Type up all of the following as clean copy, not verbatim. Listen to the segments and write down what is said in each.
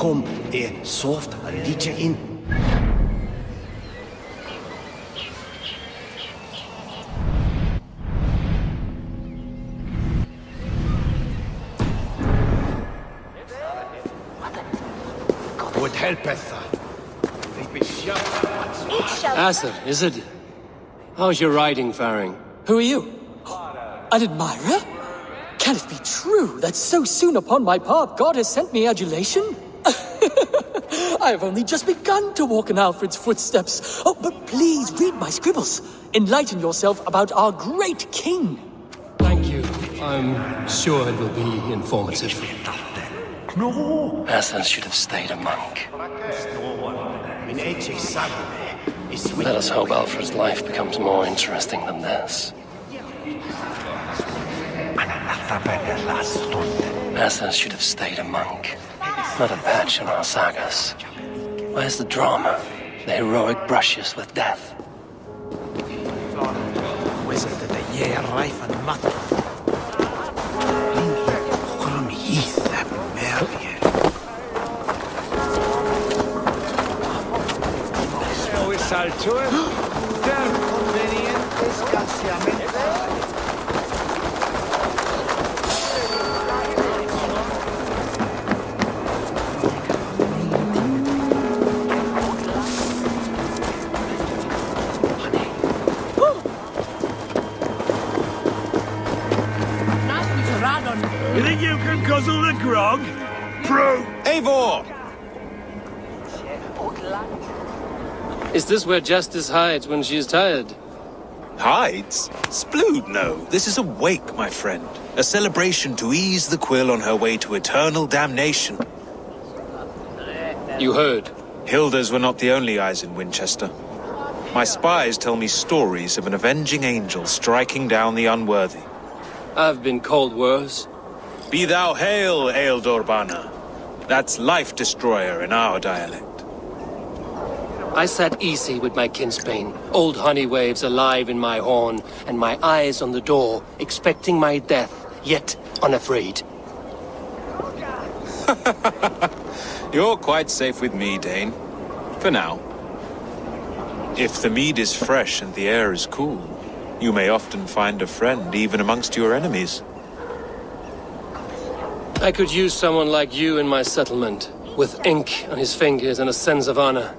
kom soft een liedje in. God helpeth. Asa, is it? How's your riding faring? Who are you? An admirer? Can it be true that so soon upon my path God has sent me adulation? I have only just begun to walk in Alfred's footsteps. Oh, but please read my scribbles. Enlighten yourself about our great king. Thank you. I'm sure it will be informative. Asa should have stayed a monk. Let us hope Alfred's life becomes more interesting than this. Asa should have stayed a monk, not a patch on our sagas. Where's the drama? The heroic brushes with death. Wizard of the year, rife and mutter. Saltoe, der conveniente escaseamente. You think you can guzzle the grog? Pro! Eivor! Is this where Justice hides when she is tired? Hides? Splood, no. This is a wake, my friend. A celebration to ease the quill on her way to eternal damnation. You heard. Hilda's were not the only eyes in Winchester. My spies tell me stories of an avenging angel striking down the unworthy. I've been called worse. Be thou hail, Eildor Bana. That's Life Destroyer in our dialect. I sat easy with my kinsbane, old honey waves alive in my horn, and my eyes on the door, expecting my death, yet unafraid. You're quite safe with me, Dane. For now. If the mead is fresh and the air is cool, you may often find a friend even amongst your enemies. I could use someone like you in my settlement, with ink on his fingers and a sense of honor.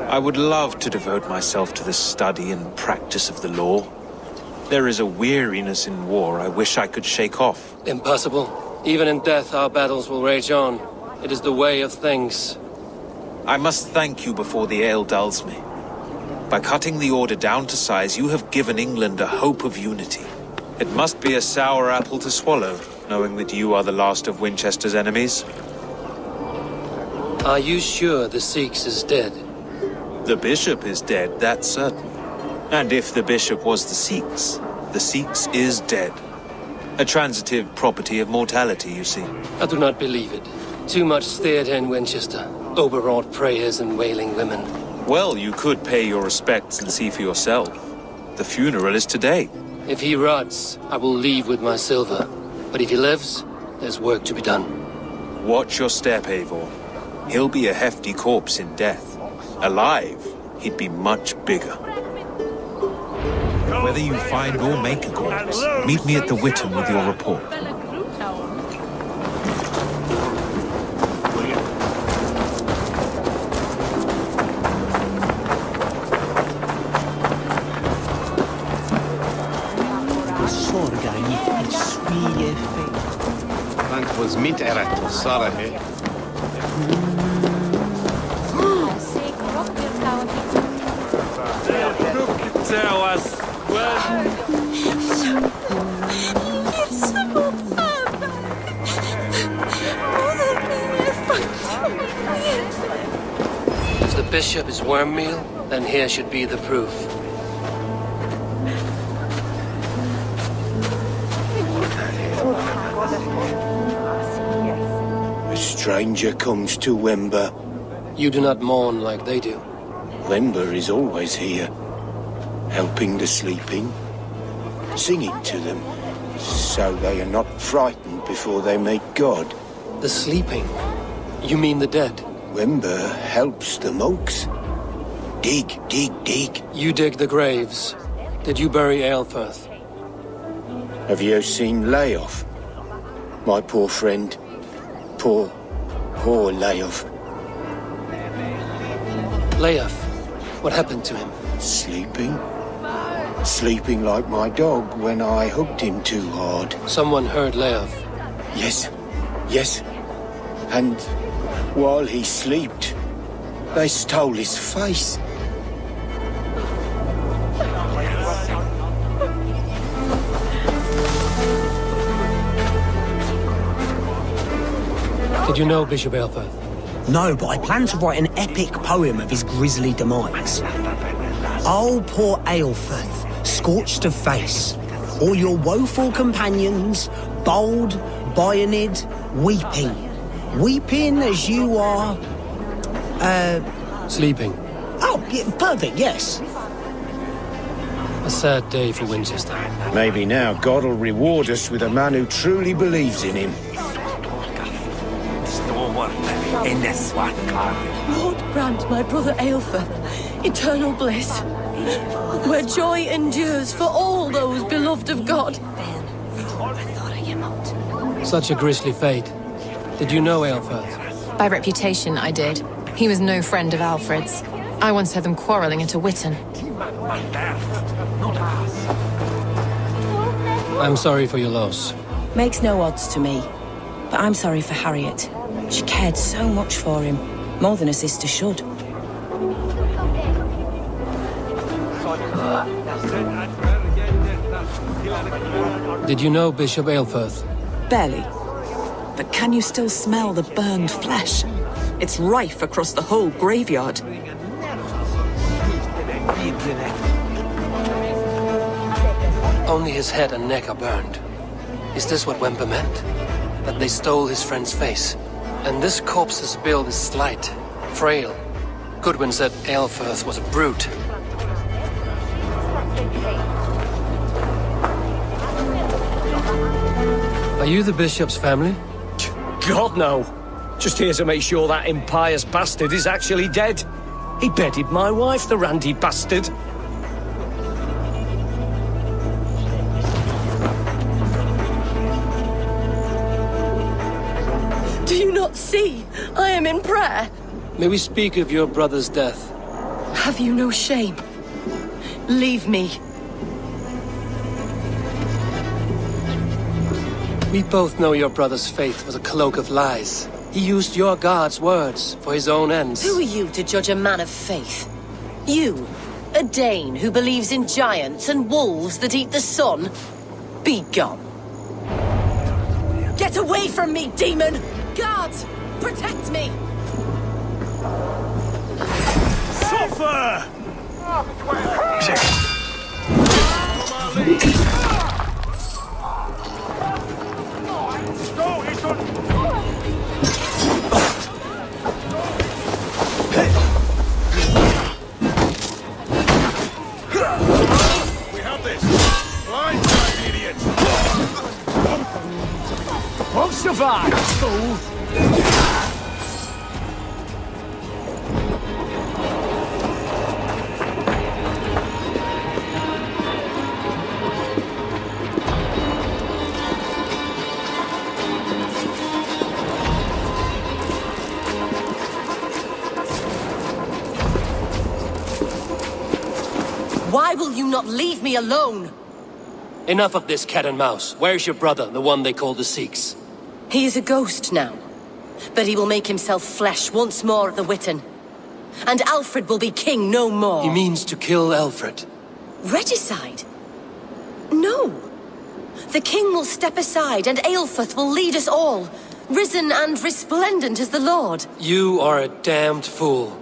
I would love to devote myself to the study and practice of the law. There is a weariness in war I wish I could shake off. Impossible. Even in death, our battles will rage on. It is the way of things. I must thank you before the ale dulls me. By cutting the order down to size, you have given England a hope of unity. It must be a sour apple to swallow, knowing that you are the last of Winchester's enemies. Are you sure the Seax is dead? The bishop is dead, that's certain. And if the bishop was the Seax is dead. A transitive property of mortality, you see. I do not believe it. Too much theatre in Winchester. Overwrought prayers and wailing women. Well, you could pay your respects and see for yourself. The funeral is today. If he rots, I will leave with my silver. But if he lives, there's work to be done. Watch your step, Eivor. He'll be a hefty corpse in death. Alive, he'd be much bigger. Whether you find or make a corpse, meet me at the Witten with your report. Bank was mit eretto, Sarah. If the bishop is worm meal, then here should be the proof. A stranger comes to Wember. You do not mourn like they do. Wember is always here, helping the sleeping, singing to them, so they are not frightened before they meet God. The sleeping? You mean the dead? Wember helps the monks. Dig, dig, dig. You dig the graves. Did you bury Aelfirth? Have you seen Leof? My poor friend. Poor Leof. Leof? What happened to him? Sleeping? Sleeping like my dog when I hugged him too hard. Someone heard Leof. Yes, yes. And while he slept, they stole his face. Did you know Bishop Aelfirth? No, but I plan to write an epic poem of his grisly demise. Oh, poor Aelfirth, scorched of face, all your woeful companions, bold, bayoneted, weeping. Weeping as you are... Sleeping. Oh, yeah, perfect, yes. A sad day for Winchester. Maybe now God will reward us with a man who truly believes in him. Lord grant my brother Aelfirth eternal bliss, where joy endures for all those beloved of God. Such a grisly fate. Did you know Aelfirth? By reputation, I did. He was no friend of Alfred's. I once heard them quarrelling at a Witten. I'm sorry for your loss. Makes no odds to me, but I'm sorry for Harriet. She cared so much for him, more than a sister should. Did you know Bishop Aelfirth? Barely. But can you still smell the burned flesh? It's rife across the whole graveyard. Only his head and neck are burned. Is this what Wemper meant? That they stole his friend's face? And this corpse's build is slight, frail. Goodwin said Aelfirth was a brute. Are you the bishop's family? God, no. Just here to make sure that impious bastard is actually dead. He bedded my wife, the randy bastard. Do you not see? I am in prayer. May we speak of your brother's death? Have you no shame? Leave me. We both know your brother's faith was a cloak of lies. He used your God's words for his own ends. Who are you to judge a man of faith? You, a Dane who believes in giants and wolves that eat the sun? Be gone. Get away from me, demon! Guards, protect me! Suffer! We have this! Blindside, idiots! Won't survive, fool! Why will you not leave me alone? Enough of this cat and mouse. Where's your brother, the one they call the Seax? He is a ghost now, but he will make himself flesh once more at the Witten. And Alfred will be king no more. He means to kill Alfred. Regicide? No. The king will step aside and Aelfirth will lead us all, risen and resplendent as the Lord. You are a damned fool.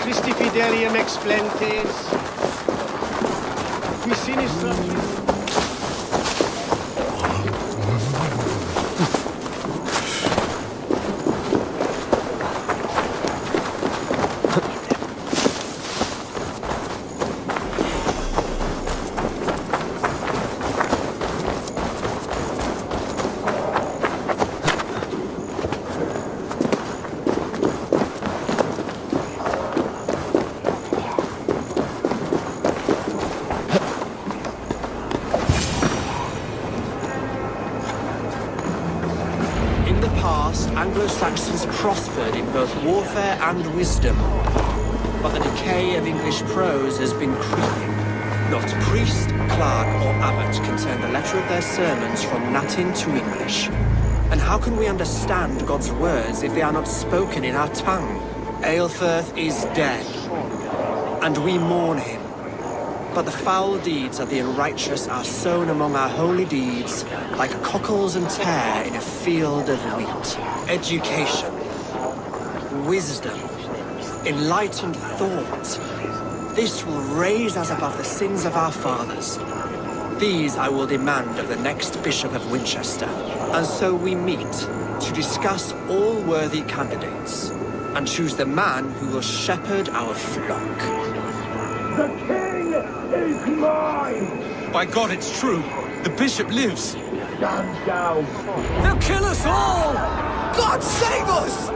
Christi fidelium explentes. Qui sinistra. past, Anglo-Saxons prospered in both warfare and wisdom. But the decay of English prose has been creeping. Not priest, clerk, or abbot can turn the letter of their sermons from Latin to English. And how can we understand God's words if they are not spoken in our tongue? Aelfirth is dead, and we mourn him. But the foul deeds of the unrighteous are sown among our holy deeds, like cockles and tare in a field of wheat. Education, wisdom, enlightened thought. This will raise us above the sins of our fathers. These I will demand of the next Bishop of Winchester. And so we meet to discuss all worthy candidates and choose the man who will shepherd our flock. The king is mine! By God, it's true. The bishop lives. Stand down. They'll kill us all! God save us!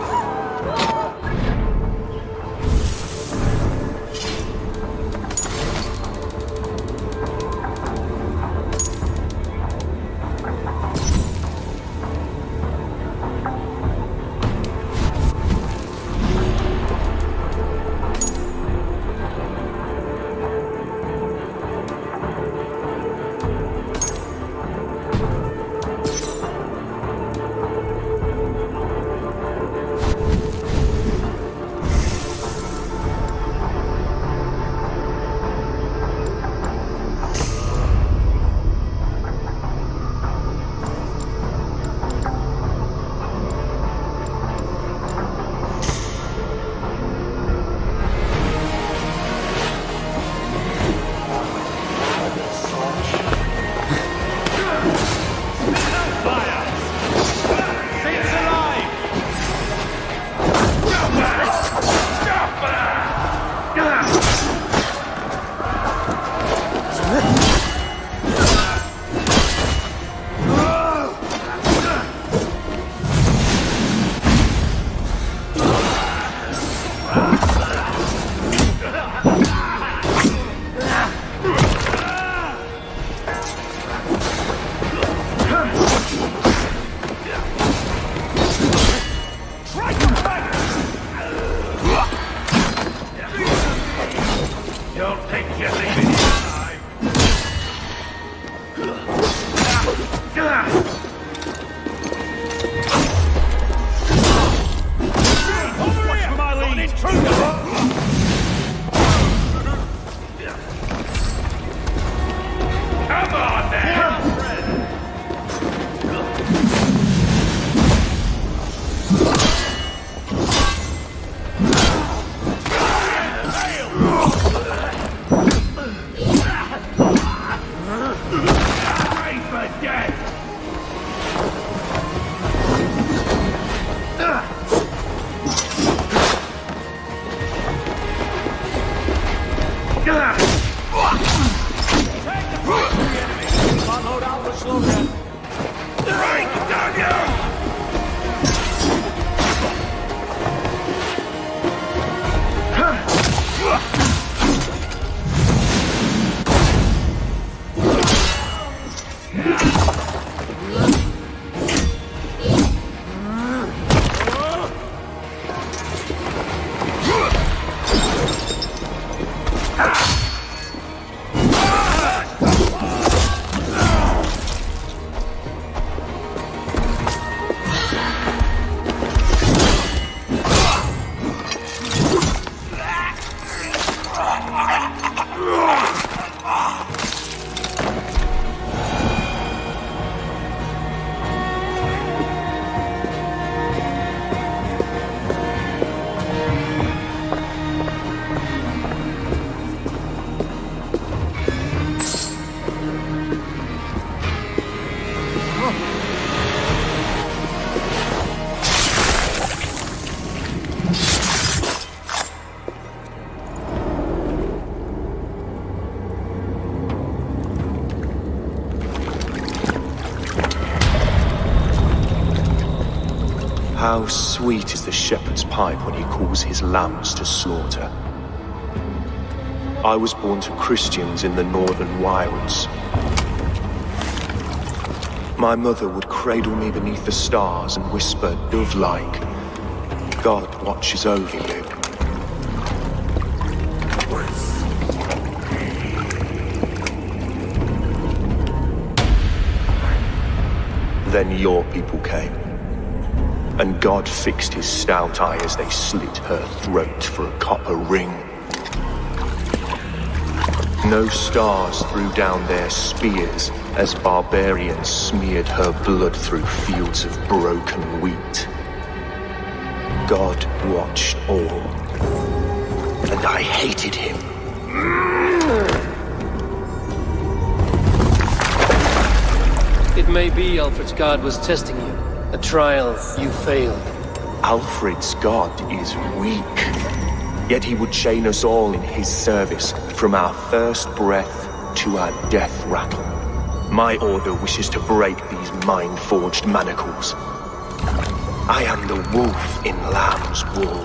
How sweet is the shepherd's pipe when he calls his lambs to slaughter. I was born to Christians in the northern wilds. My mother would cradle me beneath the stars and whisper, dove-like, God watches over you. Then your people came, and God fixed his stout eye as they slit her throat for a copper ring. No stars threw down their spears as barbarians smeared her blood through fields of broken wheat. God watched all, and I hated him. It may be Alfred's god was testing you. A trial you failed. Alfred's god is weak. Yet he would chain us all in his service, from our first breath to our death rattle. My order wishes to break these mind-forged manacles. I am the wolf in lamb's wool.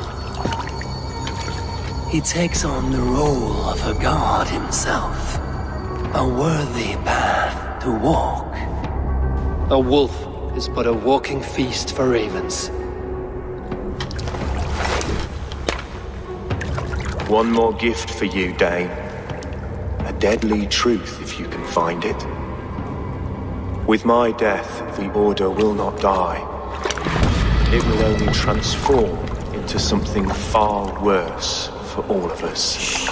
He takes on the role of a god himself. A worthy path to walk. A wolf is but a walking feast for ravens. One more gift for you, Dane. A deadly truth, if you can find it. With my death, the Order will not die. It will only transform into something far worse for all of us.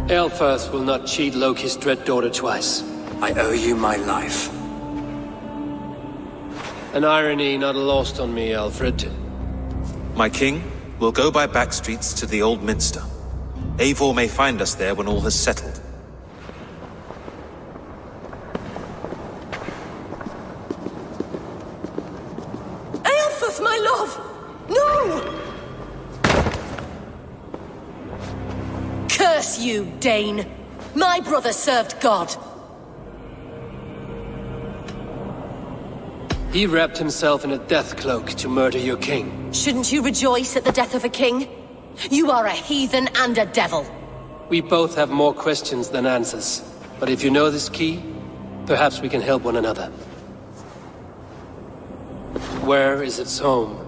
Aelfirth will not cheat Loki's dread daughter twice. I owe you my life. An irony not lost on me, Alfred. My king, we'll go by back streets to the Old Minster. Eivor may find us there when all has settled. Aelfirth, my love! No! Curse you, Dane! My brother served God. He wrapped himself in a death cloak to murder your king. Shouldn't you rejoice at the death of a king? You are a heathen and a devil. We both have more questions than answers. But if you know this key, perhaps we can help one another. Where is its home?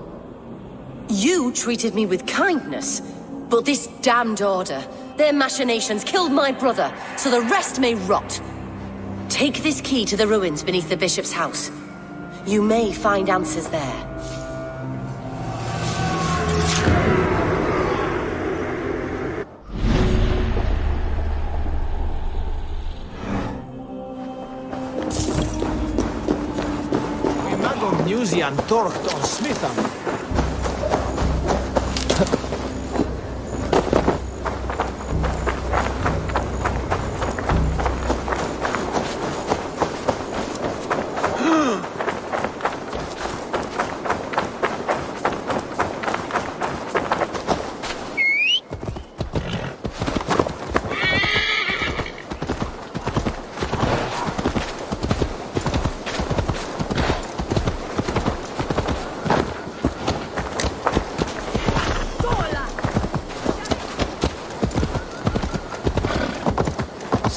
You treated me with kindness, but this damned Order, their machinations killed my brother, so the rest may rot. Take this key to the ruins beneath the bishop's house. You may find answers there. We mag om Newsian torcht on Smitham.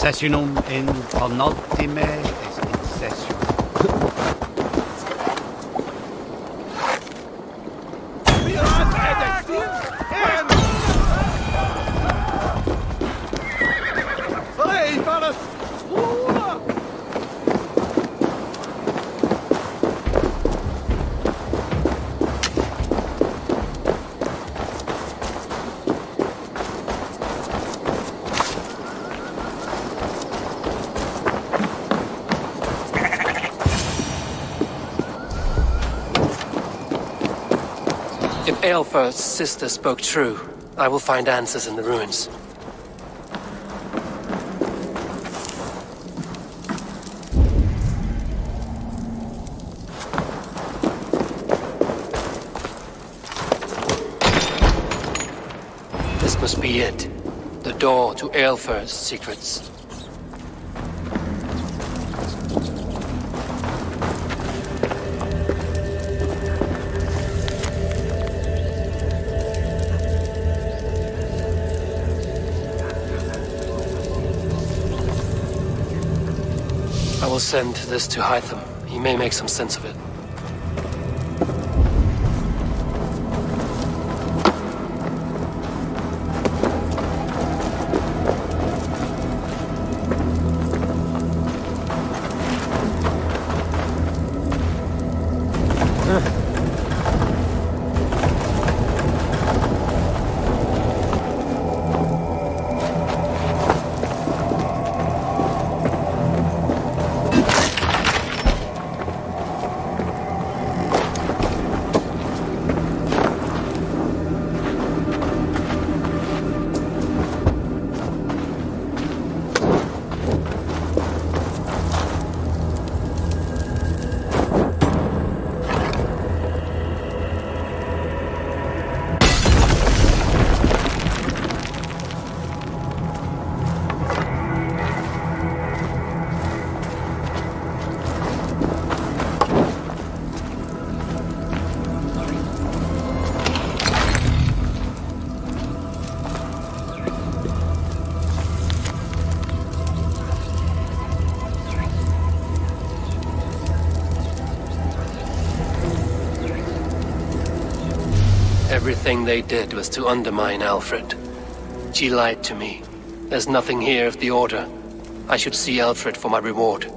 Sessionum in penultime session. If Aelfirth's sister spoke true, I will find answers in the ruins. This must be it. The door to Eivor's secrets. I will send this to Hytham. He may make some sense of it. Everything they did was to undermine Alfred. She lied to me. There's nothing here of the Order. I should see Alfred for my reward.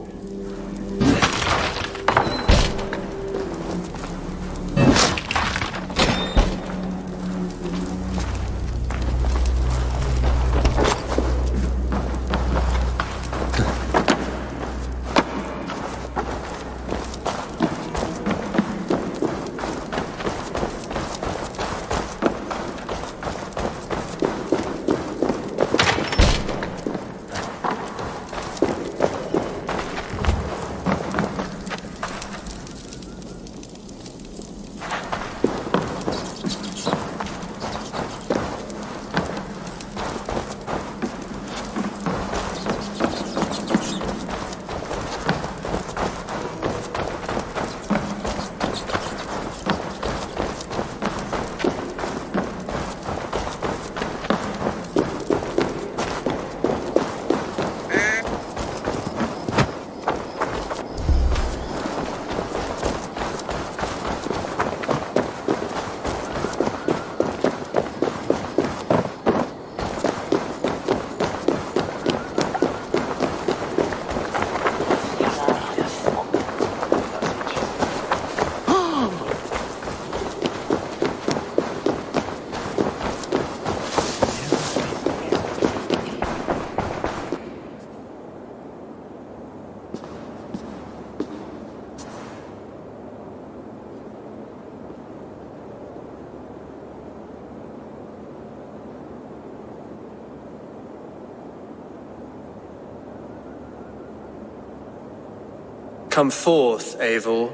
Come forth, Eivor.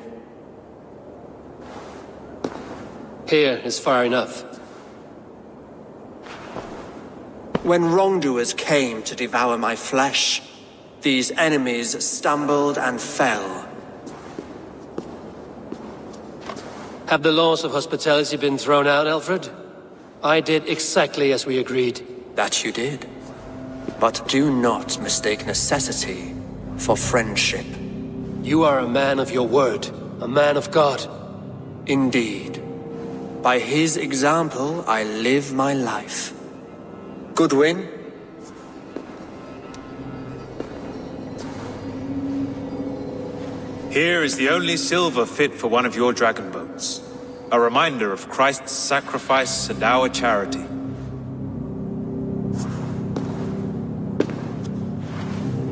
Here is far enough. When wrongdoers came to devour my flesh, these enemies stumbled and fell. Have the laws of hospitality been thrown out, Alfred? I did exactly as we agreed. That you did. But do not mistake necessity for friendship. You are a man of your word, a man of God. Indeed. By his example, I live my life. Goodwin? Here is the only silver fit for one of your dragon boats. A reminder of Christ's sacrifice and our charity.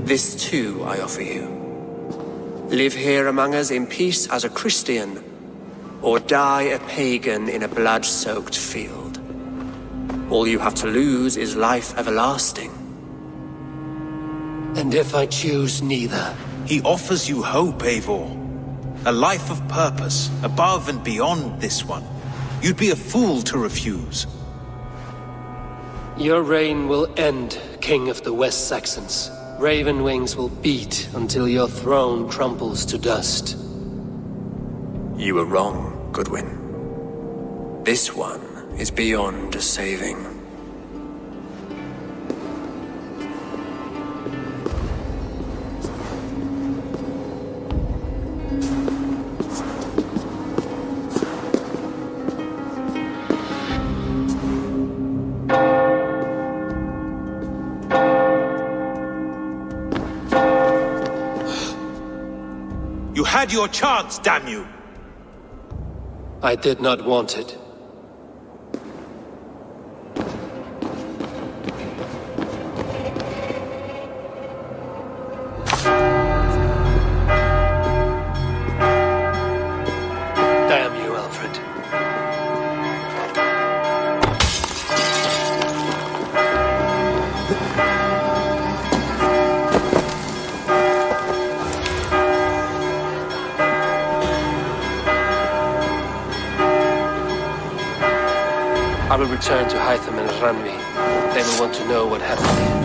This too I offer you. Live here among us in peace as a Christian, or die a pagan in a blood-soaked field. All you have to lose is life everlasting. And if I choose neither? He offers you hope, Eivor. A life of purpose, above and beyond this one. You'd be a fool to refuse. Your reign will end, King of the West Saxons. Raven wings will beat until your throne crumples to dust. You were wrong, Goodwin. This one is beyond saving. You had your chance, damn you! I did not want it. Damn you, Alfred. I will return to Hytham and Ranvi. They will want to know what happened here.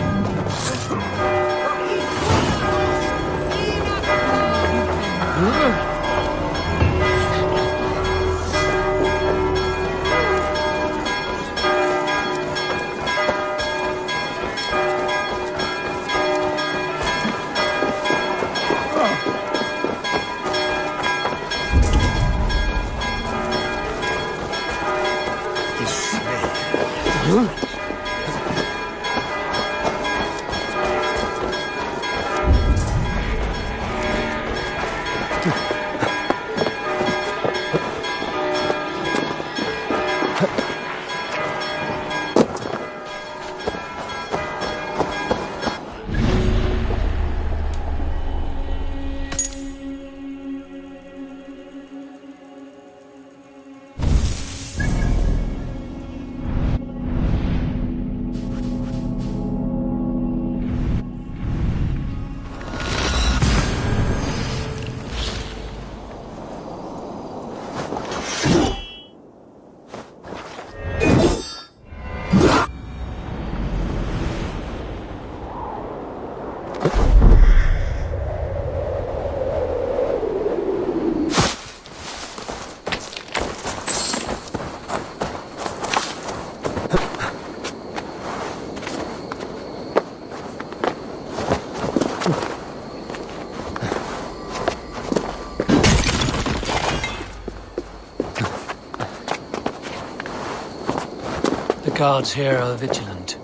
The guards here are vigilant.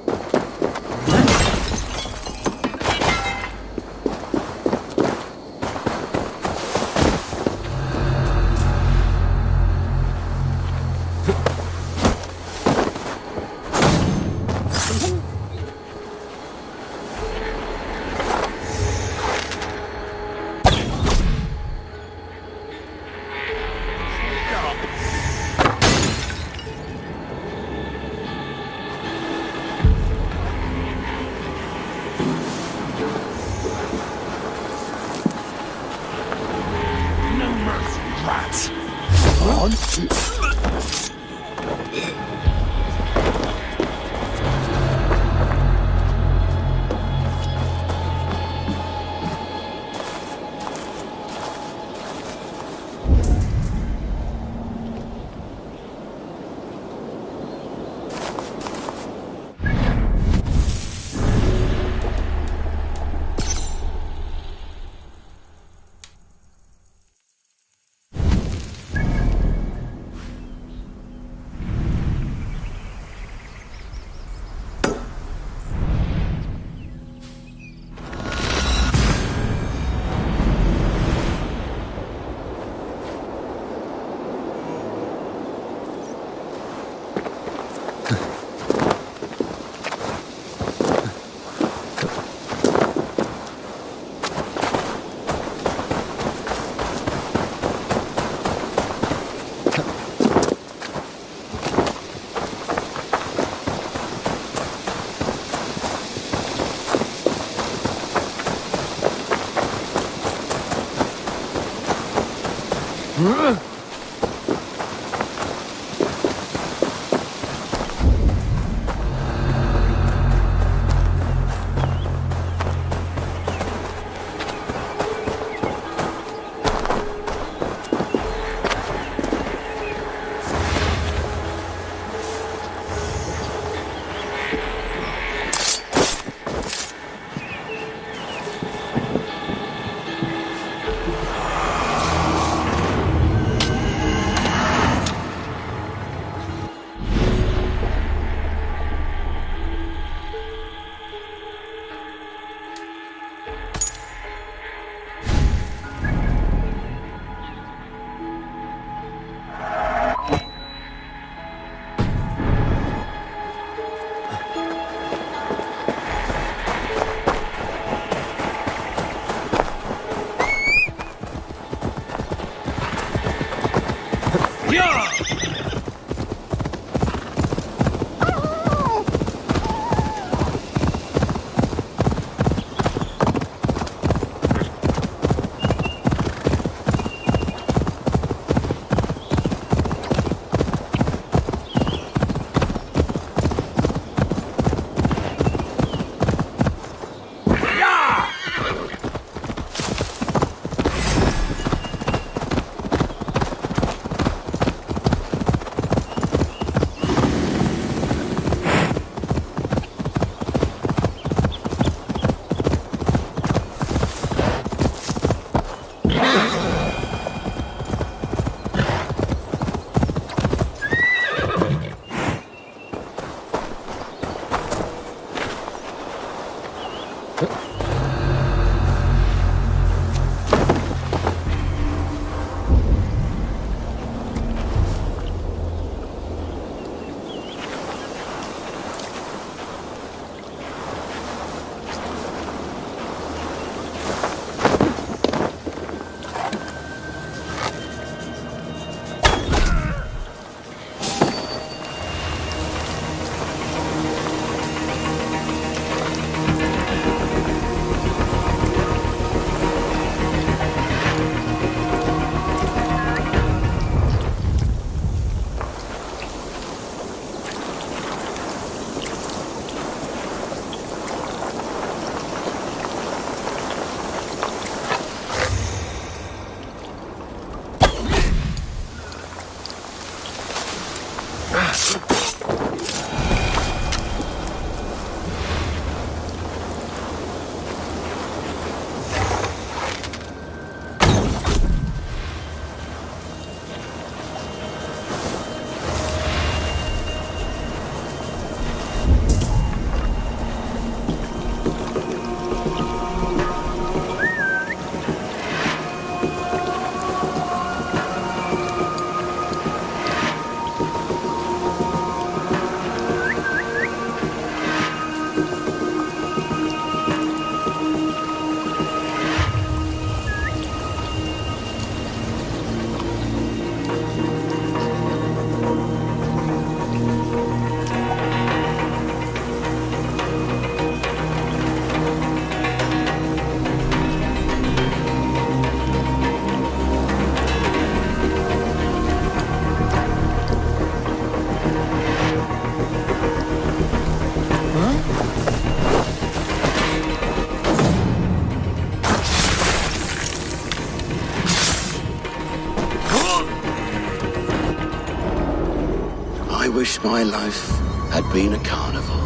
wish my life had been a carnival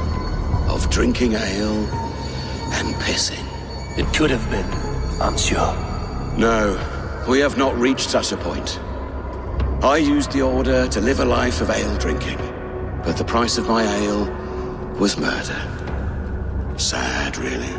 of drinking ale and pissing. It could have been, I'm sure. No, we have not reached such a point. I used the order to live a life of ale drinking, but the price of my ale was murder. Sad, really.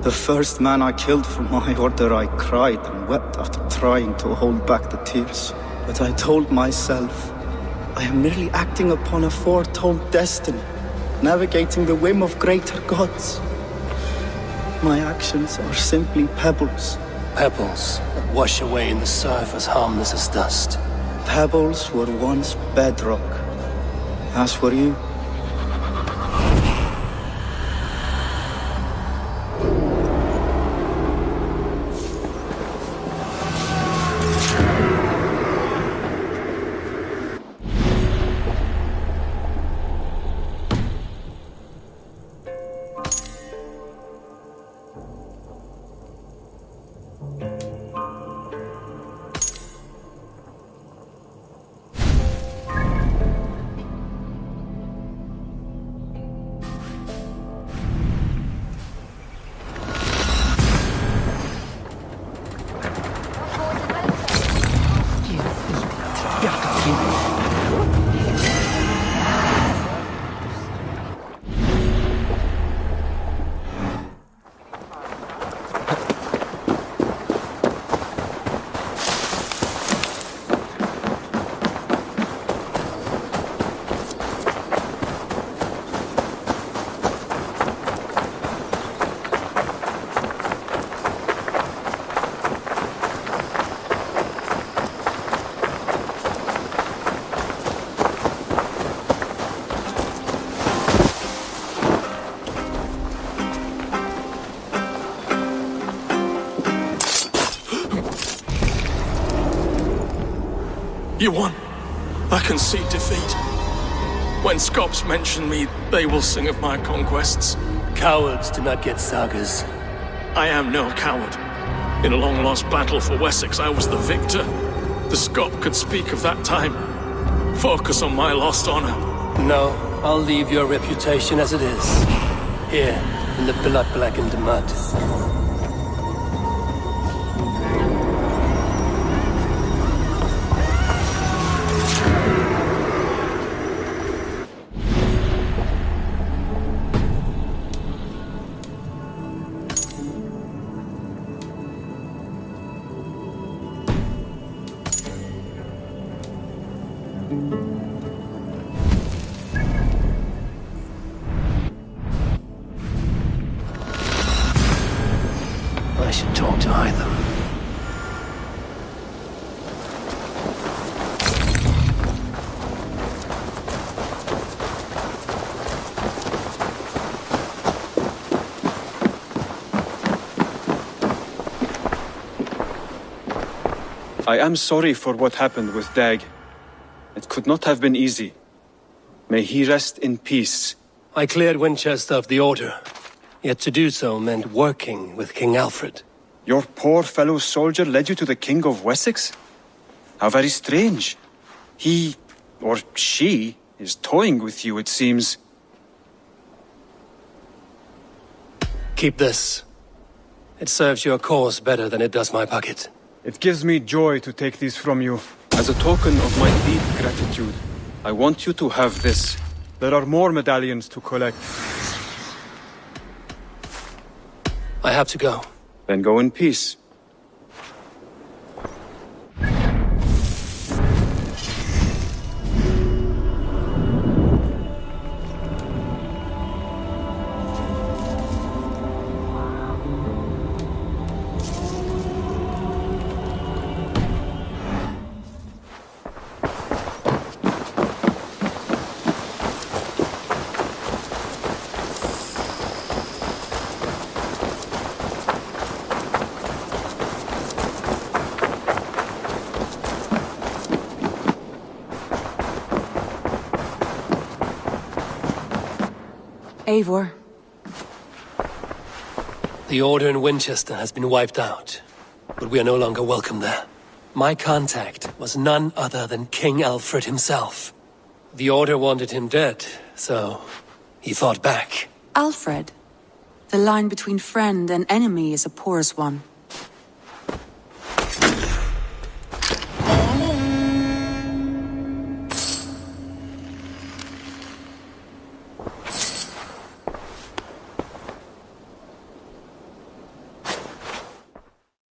The first man I killed for my order, I cried and wept after trying to hold back the tears. But I told myself, I am merely acting upon a foretold destiny, navigating the whim of greater gods. My actions are simply pebbles. Pebbles that wash away in the surf as harmless as dust. Pebbles were once bedrock, as were you. You won. I concede defeat. When Scops mention me, they will sing of my conquests. Cowards do not get sagas. I am no coward. In a long-lost battle for Wessex, I was the victor. The Scop could speak of that time. Focus on my lost honor. No, I'll leave your reputation as it is. Here, in the blood-blackened mud. I should talk to either. I am sorry for what happened with Dag. It could not have been easy. May he rest in peace. I cleared Winchester of the Order. Yet to do so meant working with King Alfred. Your poor fellow soldier led you to the King of Wessex? How very strange. He, or she, is toying with you, it seems. Keep this. It serves your cause better than it does my pocket. It gives me joy to take these from you. As a token of my deep gratitude, I want you to have this. There are more medallions to collect. I have to go. Then go in peace. Eivor. The Order in Winchester has been wiped out, but we are no longer welcome there. My contact was none other than King Alfred himself. The Order wanted him dead, so he fought back. Alfred? The line between friend and enemy is a porous one.